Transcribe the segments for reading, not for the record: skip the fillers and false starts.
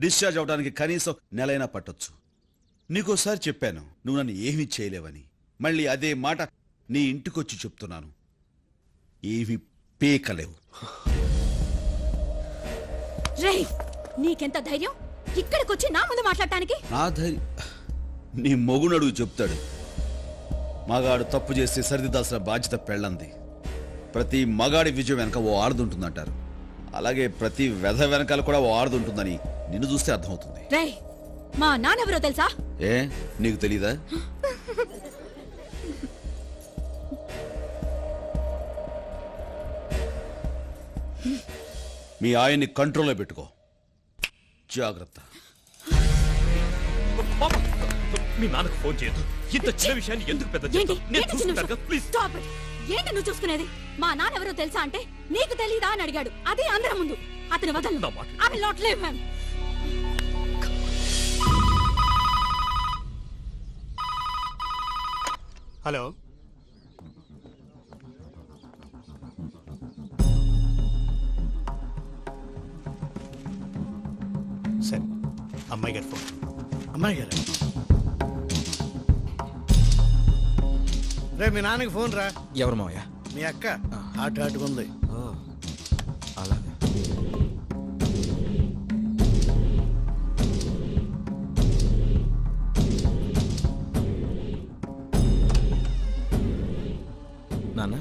Discharge అవడానికి కనీసం నెలైనా పట్టొచ్చు. నీకోసారి చెప్పాను నువ్వు నన్ను ఏమీ చేయలేవని. మళ్ళీ అదే మాట నీ ఇంటికొచ్చి చెప్తున్నాను. ఏవి పీకలేవు. రేయ్, నీకెంత ధైర్యం ఇక్కడికొచ్చి నా ముందు మాట్లాడటానికి? నా ధైర్యం నీ మొగునడుగు చెప్తాడు. మగాడు తప్పు చేస్తే సరిదిద్దాల్సిన బాధ్యత పెళ్ళంది. ప్రతి మగాడి విజయం వెనక ఓ ఆడదుంటుందంటారు. అలాగే ప్రతి వెధ వెనకాల కూడా ఓ ఆడదుంటుందని నిన్ను చూస్తే అర్థమవుతుంది. రేయ్, మా నాన్నెవరో తెలుసా? ఏ నీకు తెలీదా? మీ ఆయన్ని కంట్రోల్లో పెట్టుకో. జాగ్రత్త. మీ నాన్నకు ఫోన్ చేయొద్దు. ఇంత చిన్న విషయాన్ని ఎందుకు పెద్ద చేస్తావు? నేను చూసుకుంటాను కదా, ప్లీజ్. Stop it. ఏంటి నువ్వు చూసుకునేది? మా నాన్నెవరో తెలుసా అంటే నీకు తెలీదా అని అడిగాడు. అదే అందరం ముందు. అతను వదలను. I will not leave him. Hello, సరే. అమ్మాయి గారి ఫోన్. అమ్మాయి గారు, రే మీ నాన్నకి ఫోన్ రా. ఎవరు మావయ్య? మీ అక్క హాట్ ఉంది. అలాగే. నాన్న,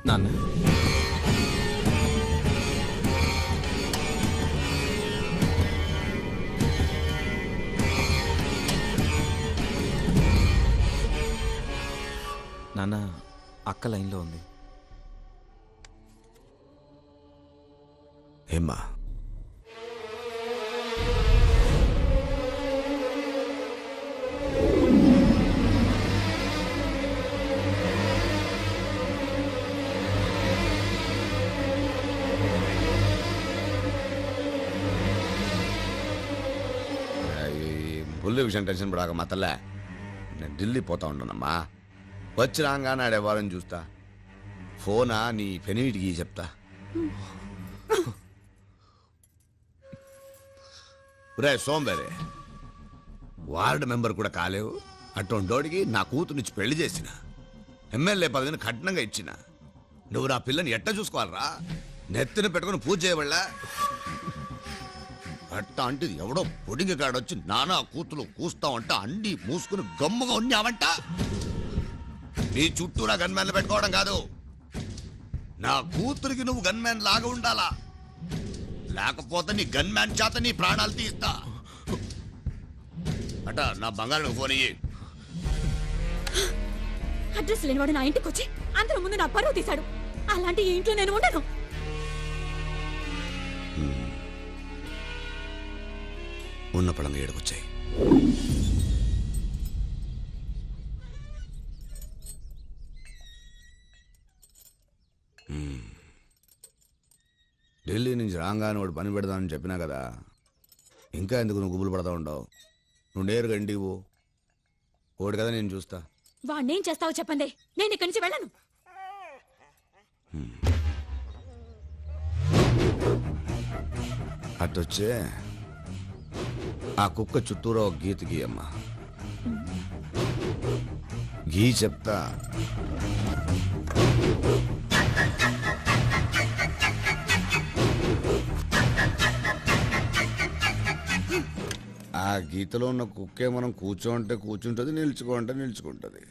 నాన్న, నాన్న, అక్క లైన్లో ఉంది. ఏమ్మా? బుల్లి విషయం టెన్షన్ పడాక మా తల్లే. నేను ఢిల్లీ పోతా ఉన్నానమ్మా. వచ్చి రాగానే ఆడేవారని చూస్తా. ఫోనా నీ పెనిమిటికి చెప్తా. రే సోంబేరే, వార్డు మెంబర్ కూడా కాలేవు. అటువంటోడికి నా కూతురునిచ్చి పెళ్లి చేసిన, ఎమ్మెల్యే పదవిని కఠినంగా ఇచ్చిన. నువ్వు నా పిల్లని ఎట్ట చూసుకోవాలరా? నెత్తిన పెట్టుకుని పూజ చేయవళ్ళా? అట్ట అంటే ఎవడో పొడిగి కాడొచ్చి నానా కూతురు కూస్తావంట అండి మూసుకుని గమ్ముగా ఉన్నావంట. నీ చుట్టూ నా గన్మ్యాన్లు పెట్టుకోవడం కాదు, నా కూతురికి నువ్వు గన్మ్యాన్ లాగా ఉండాలా. లేకపోతే నీ గన్మ్యాన్ చేత నీ ప్రాణాలు తీస్తా. అట నా బంగారు ఫోన్ ఇయ్యి. అడ్రస్ లేనివాడు నా ఇంటికి వచ్చి అందరి ముందు నా పరువు తీశాడు. అలాంటి ఈ ఇంట్లో నేను ఉండను. ఉన్న పడంగా ఏడుకొచ్చాయి. ఢిల్లీ నుంచి రాగానే వాడు పని పెడదామని చెప్పినా కదా. ఇంకా ఎందుకు నువ్వు గుబులు పడతా ఉండవు? నువ్వు నేరుగా ఇంటికి పో. ఓడి కదా నేను చూస్తా. వాడినేం చేస్తావో చెప్పండి, నేను ఇక్కడి నుంచి వెళ్ళను. అట్టొచ్చే ఆ కుక్క చుట్టూరా ఒక గీత గీయమ్మా. గీ చెప్తా. ఆ గీతలో ఉన్న కుక్కే మనం కూర్చోంటే కూర్చుంటుంది, నిల్చుకోంటే నిల్చుకుంటుంది.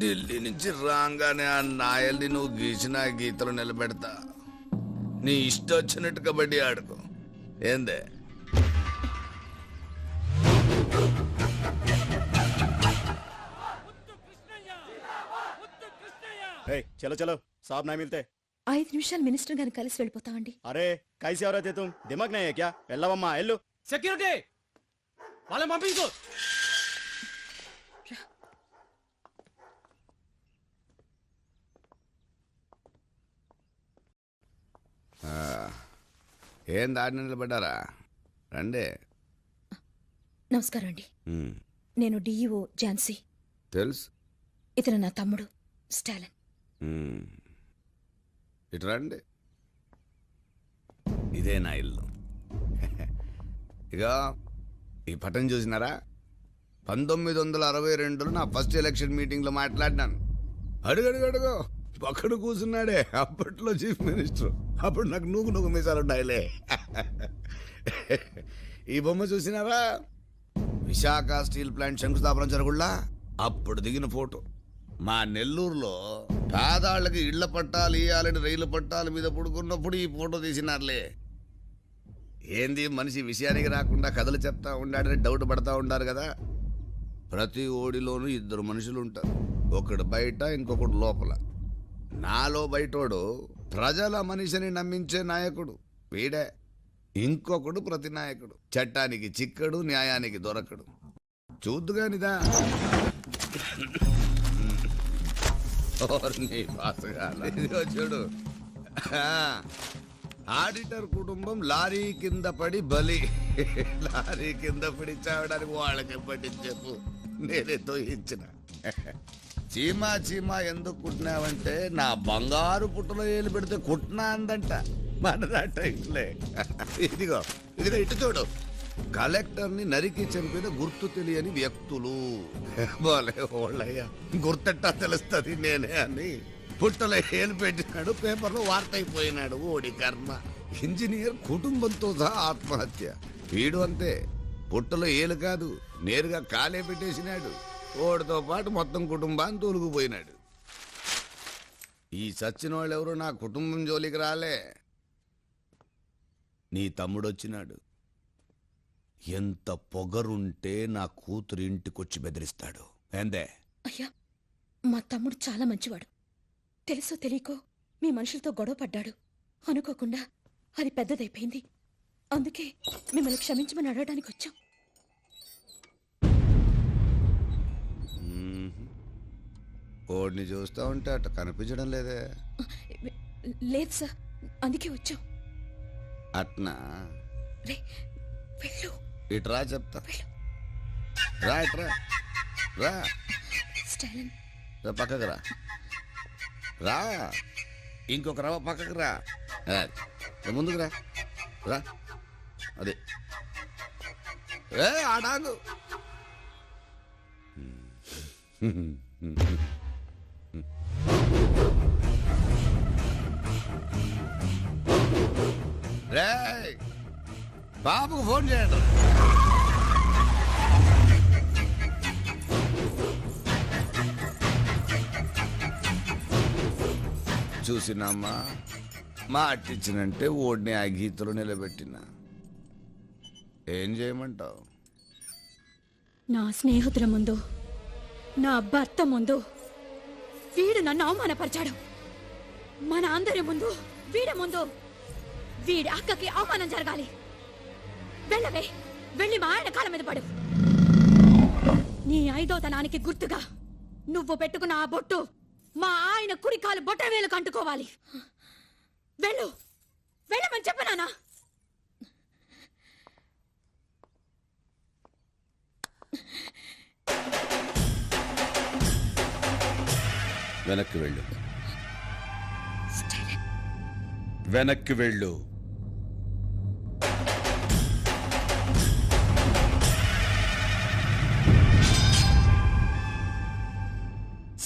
ఢిల్లీ నుంచి రాగానే ఆ నాయల్ని నువ్వు గీసిన గీతలో నిలబెడతా. నీ ఇష్టం వచ్చినట్టు కబడ్డీ ఆడుకో. ఏందే? చలో చలో, సాబ్ నా మిల్తే. 5 నిమిషాలు మినిస్టర్ గారిని కలిసి వెళ్ళిపోతామండి. అరే కైసే ఎవరైతే తుమ్ దిమాగ్ నహీ హై క్యా? వెళ్ళవమ్మా వెళ్ళు. సెక్యూరిటీ వాళ్ళని పంపించు. ఏం దాడి నిలబడ్డారా? రండి. నమస్కారం అండి. నేను డిఈఓ ఝాన్సీ. తెలుసు. ఇతను నా తమ్ముడు స్టాలిన్. ఇటు రండి. ఇదే నా ఇల్లు. ఇక ఈ పటం చూసినారా? 1962లో నా ఫస్ట్ ఎలక్షన్ మీటింగ్లో మాట్లాడినాను. అడుగడుగడుగో పక్కన కూర్చున్నాడే అప్పట్లో చీఫ్ మినిస్టర్. అప్పుడు నాకు నూగు మీసాలున్నాయిలే. ఈ బొమ్మ చూసినారా? విశాఖ స్టీల్ ప్లాంట్ శంకుస్థాపన జరుగుళ్ళ అప్పుడు దిగిన ఫోటో. మా నెల్లూరులో పేదాళ్ళకి ఇళ్ల పట్టాలు ఇయ్యాలని రైలు పట్టాల మీద పడుకున్నప్పుడు ఈ ఫోటో తీసినారులే. ఏంది మనిషి విషయానికి రాకుండా కథలు చెప్తా ఉండాడని డౌట్ పడతా ఉండారు కదా. ప్రతి ఓడిలోనూ 2 మనుషులు ఉంటారు. ఒకడు బయట, ఇంకొకడు లోపల. నాలో బయటోడు ప్రజల మనిషిని నమ్మించే నాయకుడు వీడే. ఇంకొకడు ప్రతి నాయకుడు చట్టానికి చిక్కడు, న్యాయానికి దొరకడు. చూద్దుగానిదా చూడు. ఆడిటర్ కుటుంబం లారీ కింద పడి బలి. లారీ కింద పడి చావడానికి వాళ్ళకి పట్టించెప్పు, నేనే తోయించిన. చీమా ఎందుకు కుట్టినావంటే నా బంగారు పుట్టలో ఏలు పెడితే కుట్టినా అందంట. మనదాట ఇట్లే. ఇదిగో ఇటు చూడు. కలెక్టర్ని నరికి చంపిన గుర్తు తెలియని వ్యక్తులు. బాలే ఓళ్ళయ్యా, గుర్తట్టా తెలుస్తుంది నేనే అని పుట్టలో ఏలు పెట్టినాడు, పేపర్లో వార్త అయిపోయినాడు. ఓడి కర్మ. ఇంజనీర్ కుటుంబంతో సహా ఆత్మహత్య. వీడు అంతే, పుట్టలో ఏలు కాదు నేరుగా కాలే పెట్టేసినాడు. ఓడితో పాటు మొత్తం కుటుంబాన్ని తోలుకుపోయినాడు. ఈ చచ్చిన వాళ్ళు ఎవరు నా కుటుంబం జోలికి రాలే. నీ తమ్ముడు వచ్చినాడు. ఎంత పొగరుంటే నా కూతురు ఇంటికొచ్చి బెదిరిస్తాడు. ఏందే? అయ్యా, మా తమ్ముడు చాలా మంచివాడు. తెలుసో తెలియకో మీ మనుషులతో గొడవ పడ్డాడు. అనుకోకుండా అది పెద్దదైపోయింది. అందుకే మిమ్మల్ని క్షమించమని అడగడానికి వచ్చాం. ఓడిని చూస్తా ఉంటే అట్ట కనిపించడం లేదే. లేదు సార్, అందుకే వచ్చాం. అట్నా? రే వెళ్ళు. ఇట్రా చెప్తా. రా ఇట్రా, రా స్టాలిన్. పక్కకు రా. రా, ఇంకొక రవ పక్కకు రా. ముందుకు రా. రా, అదే ఆడాగు. రే బాబుకు ఫోన్ చేయండి. చూసినామ్మా, మా అట్టించినంటే ఓడిని ఆ గీతలో నిలబెట్టినా. ఏం చేయమంటావు? నా స్నేహితుల ముందు, నా భర్త ముందు వీడు నన్ను అవమానపరిచాడు. మన అందరి ముందు, వీడి ముందు వీడి అక్కకి అవమానం జరగాలి. వెళ్ళవే, వెళ్ళి మా ఆయన కాళ్ళ మీద పడు. నీ 5వ గుర్తుగా నువ్వు పెట్టుకున్న ఆ బొట్టు మా ఆయన కుడికాలు బొట్ట వేలకు అంటుకోవాలి. వెళ్ళు, వెళ్ళమని చెప్పనానా? వెనక్కి వెళ్ళు, వెనక్కి వెళ్ళు.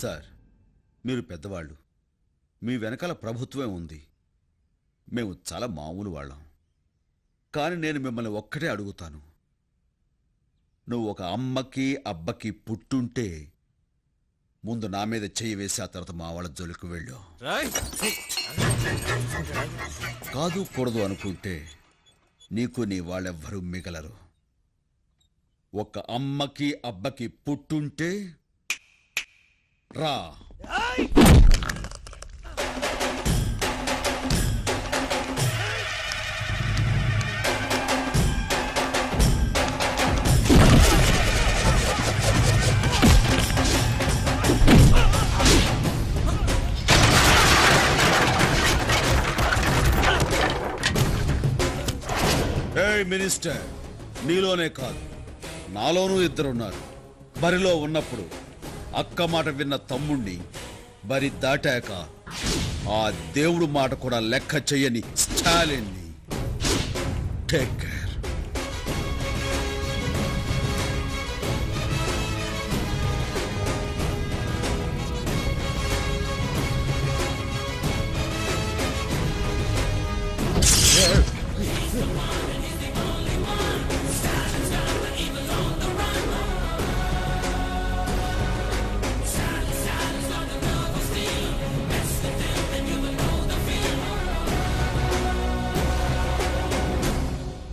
సార్, మీరు పెద్దవాళ్ళు, మీ వెనకాల ప్రభుత్వమే ఉంది. మేము చాలా మామూలు వాళ్ళం. కానీ నేను మిమ్మల్ని ఒక్కటే అడుగుతాను. నువ్వు ఒక అమ్మకి అబ్బకి పుట్టుంటే ముందు నా మీద చెయ్యి వేసి ఆ తర్వాత మా వాళ్ళ జోలికి వెళ్ళు. కాదు కూడదు అనుకుంటే నీకు నీ వాళ్ళెవ్వరూ మిగలరు. ఒక అమ్మకి అబ్బకి పుట్టుంటే రా. మినిస్టర్, నీలోనే కాదు నాలోనూ 2 ఉన్నారు. బరిలో ఉన్నప్పుడు అక్క మాట విన్న తమ్ముణ్ణి, బరి దాటాక ఆ దేవుడు మాట కూడా లెక్క చెయ్యని స్టాలిన్ని. Take care.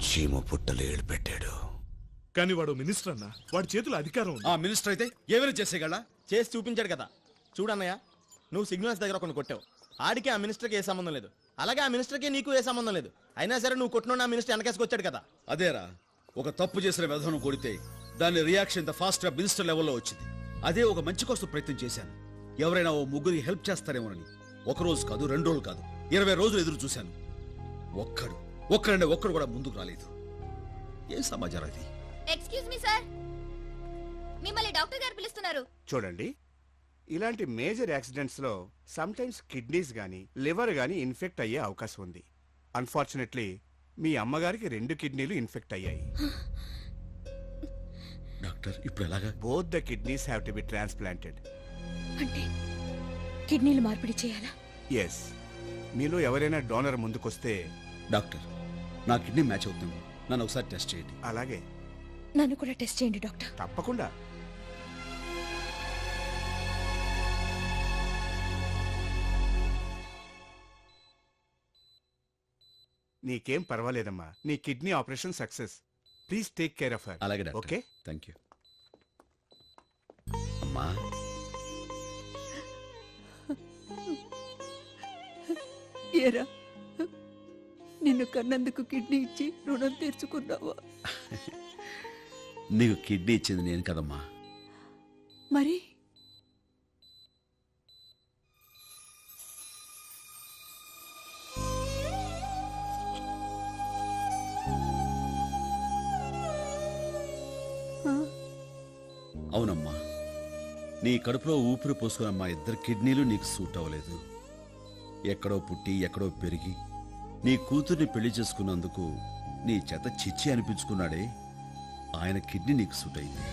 చీమ పుట్టలు ఏడు పెట్టాడు. కానీ వాడు మినిస్టర్ అన్న, వాడి చేతిలో అధికారం ఉంది. ఆ మినిస్టర్ అయితే ఏమైనా చేసేగల? చేసి చూపించాడు కదా. చూడన్నయ్య, నువ్వు సిగ్నల్స్ దగ్గర కొన్ని కొట్టావు. ఆడికి ఆ మినిస్టర్కి ఏ సంబంధం లేదు, అలాగే ఆ మినిస్టర్కి నీకు ఏ సంబంధం లేదు. అయినా సరే నువ్వు కొట్టిన ఆ మినిస్టర్ వెనకేసుకొచ్చాడు కదా. అదేరా, ఒక తప్పు చేసిన వ్యధనం కొడితే దాని రియాక్షన్ ఇంత ఫాస్ట్ గా మినిస్టర్ లెవెల్లో వచ్చింది. అదే ఒక మంచి కోసం ప్రయత్నం చేశాను. ఎవరైనా ఓ ముగ్గురికి హెల్ప్ చేస్తారేమోనని. ఒక రోజు కాదు, 2 రోజులు కాదు, 20 రోజులు ఎదురు చూశాను. ఒక్కడు కూడా ముందుకు రాలేదు. ఏం సమాచారం ఇది? ఎక్స్క్యూజ్ మీ సార్, మిమ్మల్ని డాక్టర్ గారు పిలుస్తున్నారు. చూడండి, ఇలాంటి మేజర్ యాక్సిడెంట్స్ లో సమ్ టైమ్స్ కిడ్నీస్ గానీ లివర్ గానీ ఇన్ఫెక్ట్ అయ్యే అవకాశం ఉంది. అన్ఫార్చునేట్లీ మీ అమ్మగారికి 2 కిడ్నీలు ఇన్ఫెక్ట్ అయ్యాయి. డాక్టర్, ఇప్పుడు ఎలాగా? Both the kidneys have to be transplanted. అంటే కిడ్నీలు మార్పిడి చేయాలా? ఎస్, మీలో ఎవరైనా డోనర్ ముందుకొస్తే. డాక్టర్, నా కిడ్నీ మ్యాచ్ అవుతుంది. నన్ను ఒకసారి టెస్ట్ చేయండి. అలాగే, నన్ను కూడా టెస్ట్ చేయండి డాక్టర్. తప్పకుండా. నీకేం పర్వాలేదమ్మా, నీ kidney operation success. Please take care of her. అలాగే డాక్టర్. Okay, thank you. అమ్మా, ఏరా, నిన్ను కన్నందుకు కిడ్నీ ఇచ్చి రుణం తీర్చుకున్నావా? నీకు కిడ్నీ ఇచ్చింది నేను కదమ్మా. మరి అవునమ్మా, నీ కడుపులో ఊపిరి పోసుకున్న మా 2 కిడ్నీలు నీకు సూట్ అవ్వలేదు. ఎక్కడో పుట్టి ఎక్కడో పెరిగి నీ కూతుర్ని పెళ్లి చేసుకున్నందుకు నీ చేత చిచ్చి అనిపించుకున్నాడే, ఆయన కిడ్నీ నీకు సూట్ అయింది.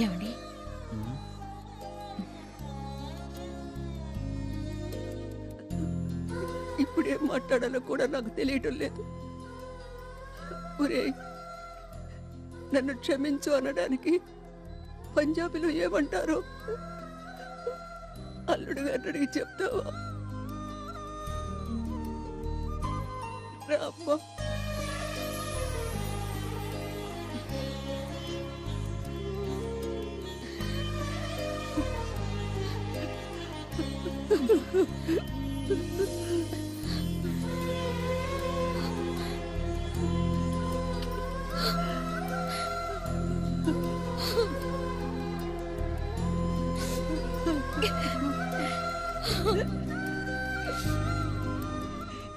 ఏమండి, ఇప్పుడేం మాట్లాడాలో కూడా నాకు తెలియడం లేదు. ఒరేయ్, నన్ను క్షమించు అనడానికి పంజాబీలో ఏమంటారో అల్లుడు గారిని అడిగి చెప్తావా? రామ్మా.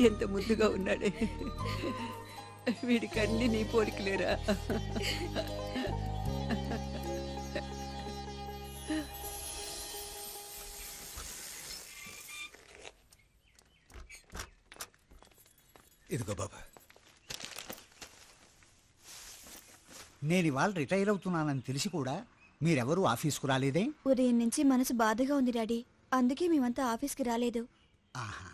ఎంత ముద్దుగా ఉన్నాడే. వీడికి అన్ని నీ పోలికలేరా? ఇదిగో బాబా, నేను ఇవాళ రిటైర్ అవుతున్నానని తెలిసి కూడా మీరెవరూ ఆఫీస్కు రాలేదే? ఉదయం నుంచి మనసు బాధగా ఉంది డాడీ, అందుకే మేమంతా ఆఫీస్కి రాలేదు. ఆహా,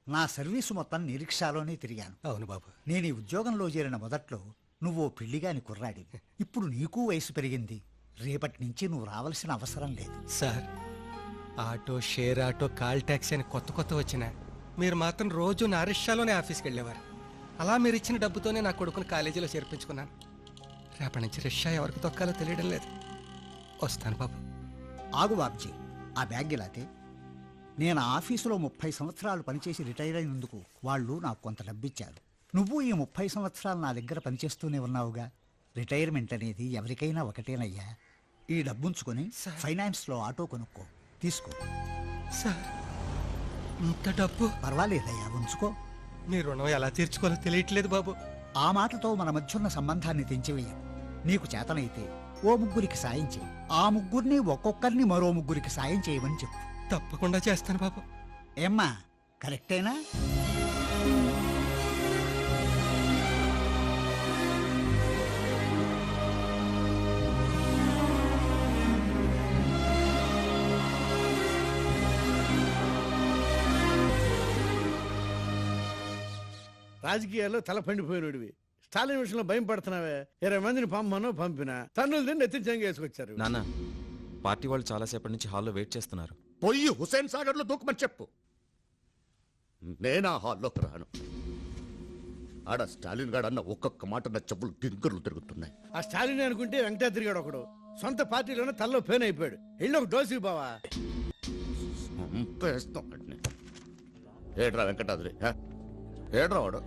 నా సర్వీసు మొత్తం నిరీక్షాలోనే తిరిగాను. అవును బాబు. నేను ఈ ఉద్యోగంలో చేరిన మొదట్లో నువ్వు పెళ్లిగాని కుర్రాడి. ఇప్పుడు నీకు వయసు పెరిగింది. రేపటి నుంచి నువ్వు రావాల్సిన అవసరం లేదు. Sir, auto, share auto, call taxi అని కొత్త వచ్చినా మీరు మాత్రం రోజు నా రిక్షాలోనే ఆఫీస్కి వెళ్ళేవారు. అలా మీరు ఇచ్చిన డబ్బుతోనే నా కొడుకుని కాలేజీలో చేర్పించుకున్నాను. రేపటి నుంచి రిక్షా ఎవరికి తొక్కాలో తెలియడం లేదు. వస్తాను బాబు. ఆగు బాబ్జీ, ఆ బ్యాగ్ ఇలాతే. నేను ఆఫీసులో 30 సంవత్సరాలు పనిచేసి రిటైర్ అయినందుకు వాళ్ళు నాకు కొంత డబ్బిచ్చారు. నువ్వు ఈ 30 సంవత్సరాలు నా దగ్గర పనిచేస్తూనే ఉన్నావుగా. రిటైర్మెంట్ అనేది ఎవరికైనా ఒకటేనయ్యా. ఈ డబ్బుంచుకొని ఫైనాన్స్లో ఆటో కొనుక్కో. తీసుకో. సార్, ఇంత డబ్బు? పర్వాలేదయ్యా, ఉంచుకో. మీ రుణం ఎలా తీర్చుకోవాలో తెలియట్లేదు బాబు. ఆ మాటతో మన మధ్యున్న సంబంధాన్ని తెంచివేయం. నీకు చేతనైతే ఓ 3 సాయం చేయి. ఆ 3 ఒక్కొక్కరిని మరో 3 సాయం చేయమని చెప్పు. తప్పకుండా చేస్తాను బాబు. ఏమ్మా కరెక్టేనా? రాజకీయాల్లో తల పండిపోయినడివి స్టాలిన్ విషయంలో భయం పడుతున్నావే. 20 మందిని పంపమనో పంపినా తన్నులు తిని నెత్తి చెంగ వేసుకొచ్చారు. నాన్న పార్టీ వాళ్ళు చాలాసేపటి నుంచి హాల్లో వెయిట్ చేస్తున్నారు. పొయ్యి హుసేన్ సాగర్ లో దూకమని చెప్పు. నేనా హాల్లోకి రాను. ఆడ స్టాలిన్ గాడు అన్న ఒక్కొక్క మాట నా చెప్పులు గింకర్లు తిరుగుతున్నాయి. ఆ స్టాలిన్ అనుకుంటే వెంకటాద్రి గాడు ఒకడు సొంత పార్టీలోనే తల్లో పేన్ అయిపోయాడు. ఇళ్ళో ఒక డోసు బావా. చంపేస్తాం వాడిని. ఏడ్రా వెంకటాద్రి, హ? ఏడ్రా వాడు.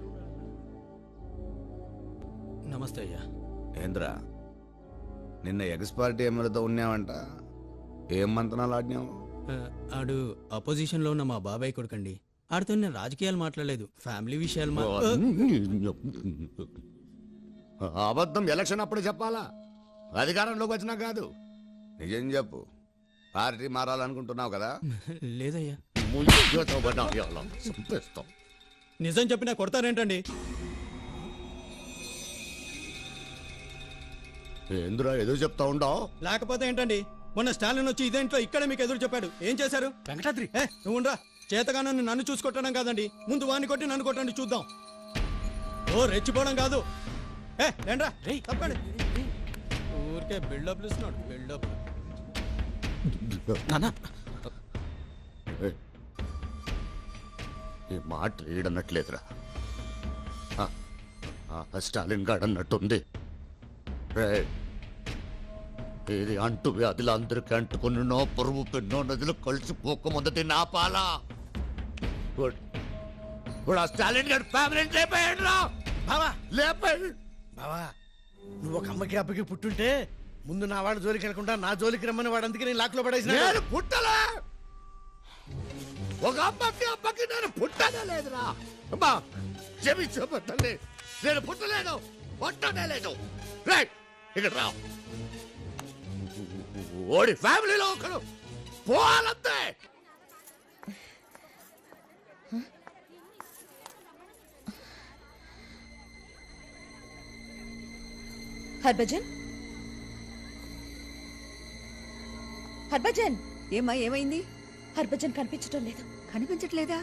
నమస్తే అయ్యా. ఏంద్రా నిన్న ఎగస్ పార్టీ ఎమ్మెల్యేతో ఉన్నావంట, ఏం మంతనాలు ఆడినావు? ఆడు అపోజిషన్ లో ఉన్న మా బాబాయ్ కొడుకండి. ఆడితో నేను రాజకీయాలు మాట్లాడలేదు, ఫ్యామిలీ విషయాలు అబద్ధం ఎలక్షన్ అప్పుడు చెప్పాలా, అధికారంలోకి వచ్చినా కాదు. నిజం చెప్పు, పార్టీ మారాలనుకుంటున్నావు కదా? లేదయ్యా. చంపేస్తాం. నిజం చెప్పినా కొడతారేంటండి? ఏంద్రా ఏదో చెప్తా ఉండవు? లేకపోతే ఏంటండి, మొన్న స్టాలిన్ వచ్చి ఇదేంట్లో ఇక్కడ మీకు ఎదురు చెప్పాడు. ఏం చేశారు? వెంకటాద్రి నువ్వు చేతగానని నన్ను చూసుకొట్టడం కాదండి, ముందు వాణ్ణి కొట్టి నన్ను కొట్టండి చూద్దాం. ఓ రెచ్చిపోవడం కాదు. ఏంట్రా తప్పండి. ఊరికే బిల్డప్ ఇస్తున్నాడు. బిల్డప్. నాన్న ఈ మాట ఈడన్నట్లేదురా. స్టాలిన్ గాడు అన్నట్టుంది. ఇది అంటు వ్యాధులు అందరికి అంటుకున్నో పొరుగు పెన్నో నదులు కలిసిపోకముందటి నా పాల స్టాలిన్ గారు ఫ్యామిలీ లేపాడు రా బావా. లేపాడు. బావా నువ్వు ఒక అమ్మకి అబ్బకి పుట్టుంటే ముందు నా వాడు జోలికి వెళ్ళకుండా నా జోలికి రమ్మని వాడు అందుకే నేను లాక్లో పడేసిన. నేను పుట్టలే. ఒక అబ్బకి నేను పుట్టనే లేదురా. అమ్మా క్షమించబట్టలే, నేను పుట్టలేదు, పుట్టనే లేదు. ఇక్కడ రా. ఓడి ఫ్యామిలీలో ఒకడు పోవాలంతే. హర్భజన్, హర్భజన్. ఏమా ఏమైంది? హర్భజన్ కనిపించటం లేదు. కనిపించట్లేదా?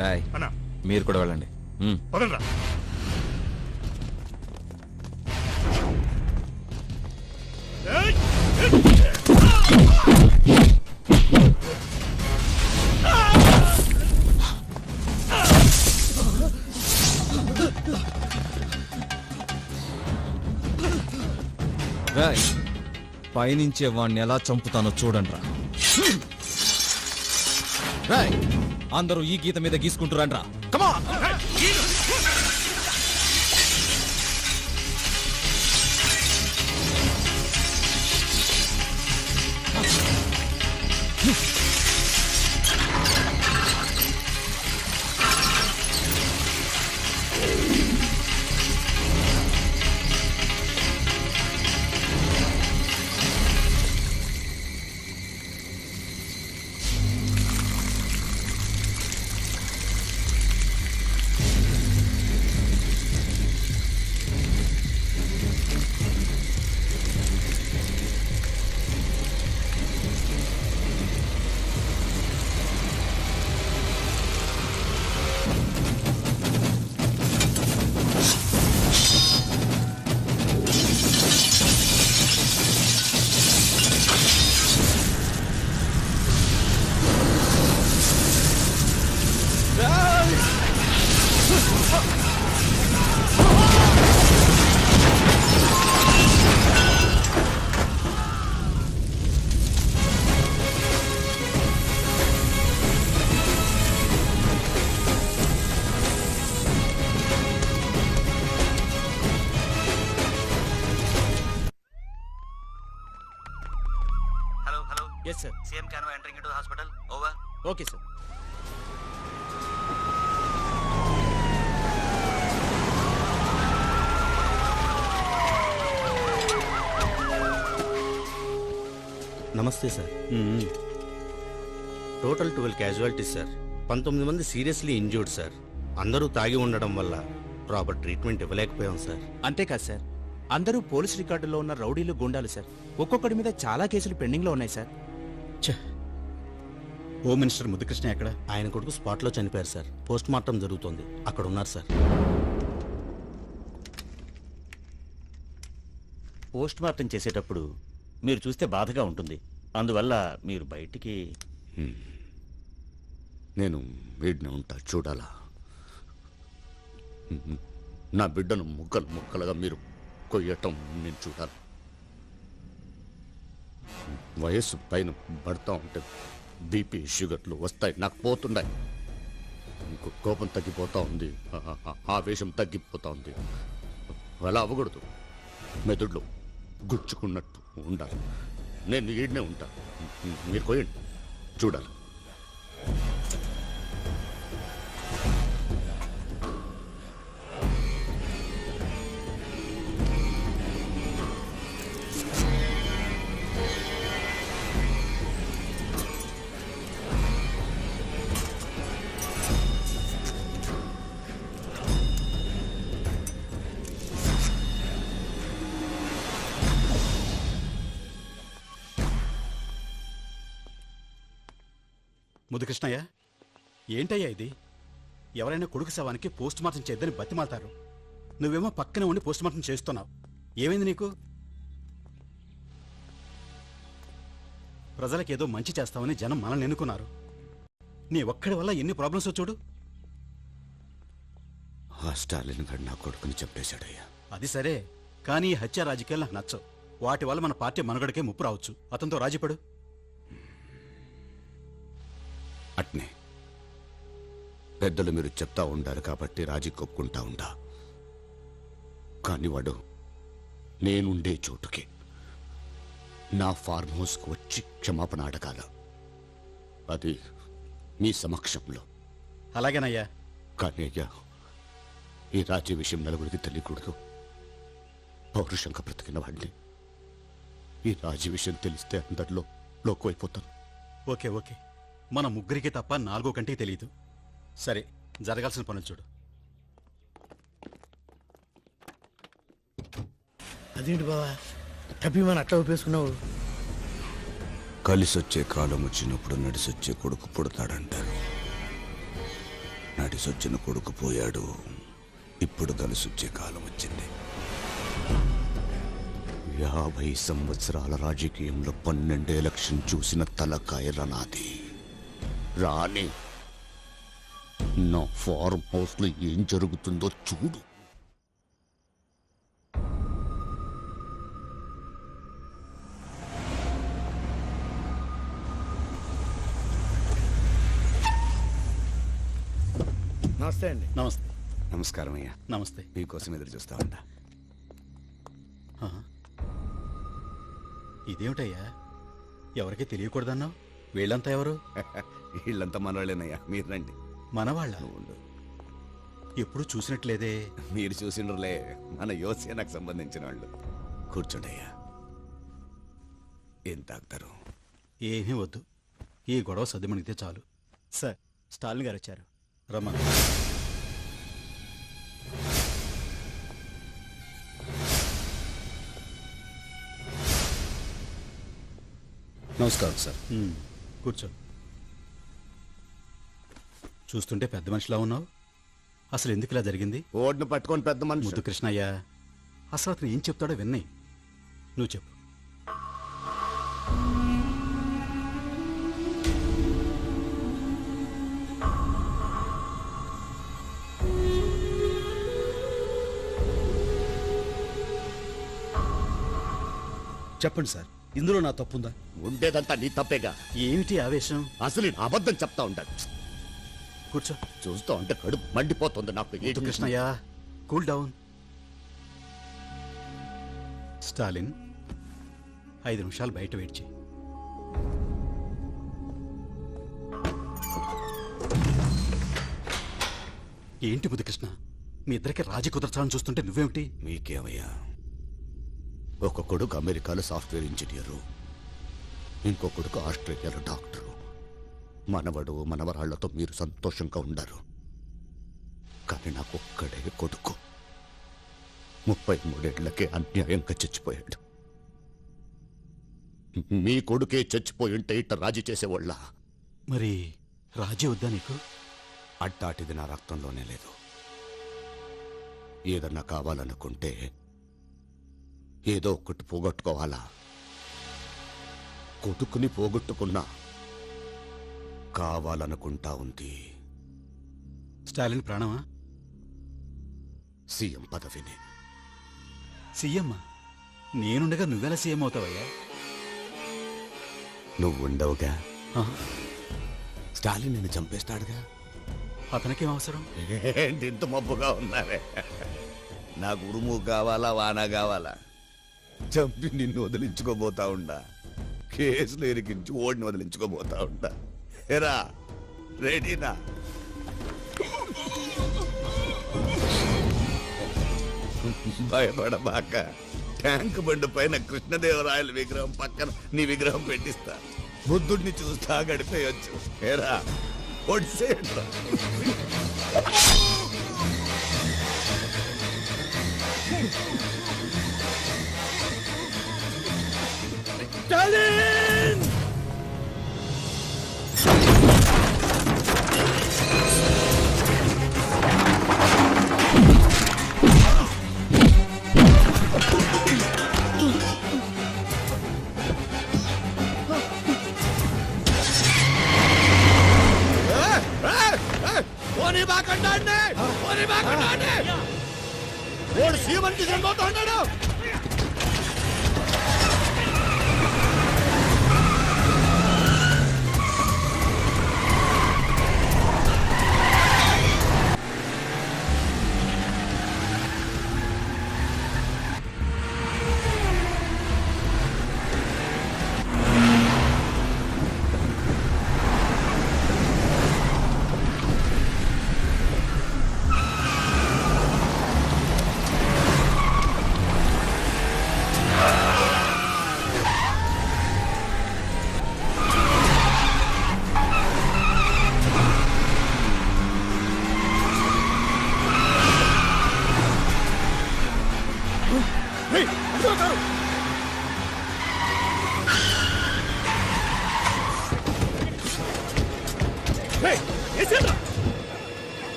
రాయ్ అన్నా మీరు కూడా వెళ్ళండి. పదండ్రా. రాయ్ పైనుంచే వాడిని ఎలా చంపుతానో చూడండి రా. రాయ్ అందరూ ఈ గీత మీద గీసుకుంటురండ్రా. కమా Yes, sir. CM Cano entering into the hospital. Over. Okay, sir. నమస్తే సార్. Total 12 casualties sir. 19 మంది సీరియస్లీ ఇంజ్యూర్డ్ సార్. అందరూ తాగి ఉండడం వల్ల ప్రాపర్ ట్రీట్మెంట్ ఇవ్వలేకపోయాం సార్. అంతేకాదు సార్, అందరూ పోలీస్ రికార్డులో ఉన్న రౌడీలు గుండాలు సార్. ఒక్కొక్కడి మీద చాలా కేసులు పెండింగ్లో ఉన్నాయి సార్. హోమ్ మినిస్టర్ ముద్దుకృష్ణ ఎక్కడ? ఆయన కొడుకు స్పాట్లో చనిపోయారు సార్. పోస్ట్ మార్టం జరుగుతోంది, అక్కడ ఉన్నారు సార్. పోస్ట్ మార్టం చేసేటప్పుడు మీరు చూస్తే బాధగా ఉంటుంది. అందువల్ల మీరు బయటికి. నేను వీడిని ఉంటా చూడాలా? నా బిడ్డను ముక్కలు ముక్కలుగా మీరు కొయ్యటం నేను చూడాలి. వయస్సు పైన పడతా ఉంటే బీపీ షుగర్లు వస్తాయి, నాకు పోతున్నాయి. కోపం తగ్గిపోతా ఉంది, ఆవేశం తగ్గిపోతా ఉంది. అలా అవ్వకూడదు. మెదడులో గుచ్చుకున్నట్టు ఉండాలి. నేను ఈడనే ఉంటా, మీరు కొయ్యండి చూడాలి. ముద్దుకృష్ణయ్య, ఏంటయ్యా ఇది? ఎవరైనా కొడుకు శవానికి పోస్ట్ మార్టం చేద్దని బతిమాలతారు, నువ్వేమో పక్కనే ఉండి పోస్ట్ మార్టం చేస్తున్నావు. ఏమైంది నీకు? ప్రజలకు ఏదో మంచి చేస్తావని జనం మనల్ని ఎన్నుకున్నారు. నీ ఒక్కడి వల్ల ఎన్ని ప్రాబ్లమ్స్ చూడు. ఆ స్టాలిన్ గారు నా కొడుకుని చంపేశాడయ్యా. అది సరే, కానీ ఈ హత్య రాజకీయాలు నాకు నచ్చవు. వాటి వల్ల మన పార్టీ మనుగడకే ముప్పు రావచ్చు. అతనితో రాజీపడు. అట్నే పెద్దలు మీరు చెప్తా ఉండారు కాబట్టి రాజీ కొప్పుకుంటా ఉండా. కానీ వాడు నేనుండే చోటుకి, నా ఫార్మ్ హౌస్కి వచ్చి క్షమాపణ అడగాల. అది మీ సమక్షంలో. అలాగేనయ్యా. కానీ అయ్యా, ఈ రాజీ విషయం నలుగురికి తెలియకూడదు. పౌరుషంగా బ్రతికిన వాడిని ఈ రాజీ విషయం తెలిస్తే అందరిలో లోకువైపోతాను. ఓకే ఓకే, మన ముగ్గురికి తప్ప 4వ కంటికి తెలియదు. సరే, జరగాల్సిన పనులు చూడు. అదేంటి బావా తప్పిమని అట్లా ఒప్పేసుకున్నావు? కలిసొచ్చే కాలం వచ్చినప్పుడు నడిసొచ్చే కొడుకు పుడతాడంటారు. చిన్ననాటి సొచ్చిన కొడుకు పోయాడు. ఇప్పుడు కలిసొచ్చే కాలం వచ్చింది. 50 సంవత్సరాల రాజకీయంలో 12 ఎలక్షన్ చూసిన తలకాయల నాది. రాని నా ఫార్మ్ హౌస్ లో ఏం జరుగుతుందో చూడు. నమస్తే అండి. నమస్తే. నమస్కారం అయ్యా. నమస్తే. మీకోసం ఎదురు చూస్తా ఉంటా. ఇదేమిటయ్యా, ఎవరికి తెలియకూడదన్నావు? వీళ్ళంతా ఎవరు? వీళ్ళంతా మనవాళ్ళేనయ్యా. మీరు రండి. మనవాళ్ళ? ఎప్పుడు చూసినట్లేదే. మీరు చూసిండ్రులే, మన యోసేనకు సంబంధించిన వాళ్ళు. కూర్చోండి అయ్యా. ఏం తాగుతారు? ఏమీ వద్దు, ఈ గొడవ సర్దుమణిగితే చాలు. సార్, స్టాలిన్ గారు వచ్చారు. రమ్మా. నమస్కారం సార్. కూర్చో. చూస్తుంటే పెద్ద మనిషిలా ఉన్నావు. అసలు ఎందుకు ఇలా జరిగింది? ఓడ్ను పట్టుకొని పెద్ద మనిషి. ముద్దు కృష్ణయ్య, అసలు అతను ఏం చెప్తాడో విన్నాయి. నువ్వు చెప్పు. చెప్పండి సార్, ఇందులో నా తప్పుందా? ఉండేదంతా నీ తప్పేగా. ఏమిటి ఆవేశం? అసలు నేను అబద్ధం చెప్తా ఉంటాను. కూర్చో. చూస్తా ఉంటే కడుపు మండిపోతుంది నాకు. ముద్దు కృష్ణయ్య, కూల్ డౌన్. స్టాలిన్, 5 నిమిషాలు బయట వెయిట్ చేయి. ఏంటి ముద్దు కృష్ణ, మీ ఇద్దరికి రాజీ కుదర్చాలని చూస్తుంటే నువ్వేమిటి? మీకేమయ్యా, ఒక కొడుకు అమెరికాలో సాఫ్ట్వేర్ ఇంజనీరు, ఇంకో కొడుకు ఆస్ట్రేలియాలో డాక్టరు. మనవడు మనవరాళ్లతో మీరు సంతోషంగా ఉండారు. కానీ నాకు ఒక్కడే కొడుకు 33 ఏళ్లకే అన్యాయంగా చచ్చిపోయాడు. మీ కొడుకే చచ్చిపోయి ఉంటే ఇట్ట రాజీ చేసేవాళ్ళ? మరి రాజీ వద్దా నీకు? అట్టాటిది నా రక్తంలోనే లేదు. ఏదన్నా కావాలనుకుంటే ఏదో ఒకటి పోగొట్టుకోవాలా? కొడుకుని పోగొట్టుకున్నా కావాలనుకుంటా ఉంది స్టాలిన్ ప్రాణమా? సీఎం పదవిని. సీఎం? నేనుండగా నువ్వెలా సీఎం అవుతావయ్యా? నువ్వుండవుగా. స్టాలిన్ నిన్ను చంపేస్తాడుగా. అతనికేం అవసరం? ఏంటి ఇంత మబ్బుగా ఉన్నారే? నాకు ఉరుము కావాలా, వాన కావాలా? చంపి నిన్ను వదిలించుకోబోతా ఉండా. కేసులు ఎరికించి ఓడిని వదిలించుకోబోతా ఉండా. ఎరా రెడీనా? భయపడబాక. ట్యాంక్ బండి పైన కృష్ణదేవరాయల విగ్రహం పక్కన నీ విగ్రహం పెట్టిస్తా. బుద్ధుడిని చూస్తా గడిపేయచ్చు. ఎరా ఒడిసేయండ్రా. స్టాలిన్! పోనీ బాకండి, పోనీ బాకండి. ఓడు సీమంతి చనిపోతా ఉన్నాడు.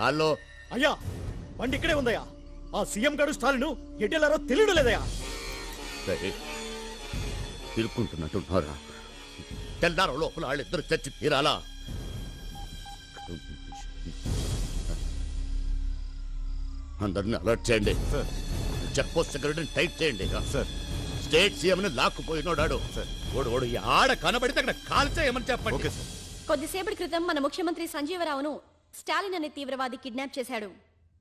హలో అయ్యా బండి ఇక్కడే ఉందయ్యా. ఆ సీఎం గారు స్టాలిన్ ఎటెళ్ళారో తెలియడం లేదయ్యా. తిరుక్కుంటున్నట్టున్నారా? తెల్లారో లోపల వాళ్ళిద్దరు చచ్చి తీరాలా? అందరిని అలర్ట్ చేయండి. చెక్ పోస్ట్ సెక్యూరిటీని టైట్ చేయండి. స్టేట్ సీఎం ని లాక్కుపోయినోడాడు. ఓడు ఆడ కనబడితే అక్కడ కాల్ చేయమని చెప్పండి. కొద్దిసేపటి క్రితం మన ముఖ్యమంత్రి సంజీవరావును స్టాలిన్ అనే తీవ్రవాది కిడ్నాప్ చేశాడు.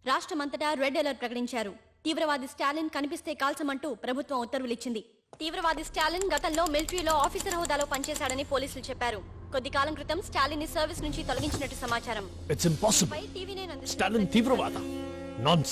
రాష్ట్రమంతటా రెడ్ అలర్ట్ ప్రకటించారు. తీవ్రవాది స్టాలిన్ కనిపిస్తే కాల్చమంటూ ప్రభుత్వం ఉత్తర్వులిచ్చింది. తీవ్రవాది స్టాలిన్ గతంలో మిలిటరీలో ఆఫీసర్ హోదాలో పనిచేశాడని పోలీసులు చెప్పారు. కొద్ది కాలం క్రితం స్టాలిన్ ని సర్వీస్ నుంచి తొలగించినట్టు సమాచారం. It's impossible. టీవీ9 స్టాలిన్ తీవ్రవాద? నాన్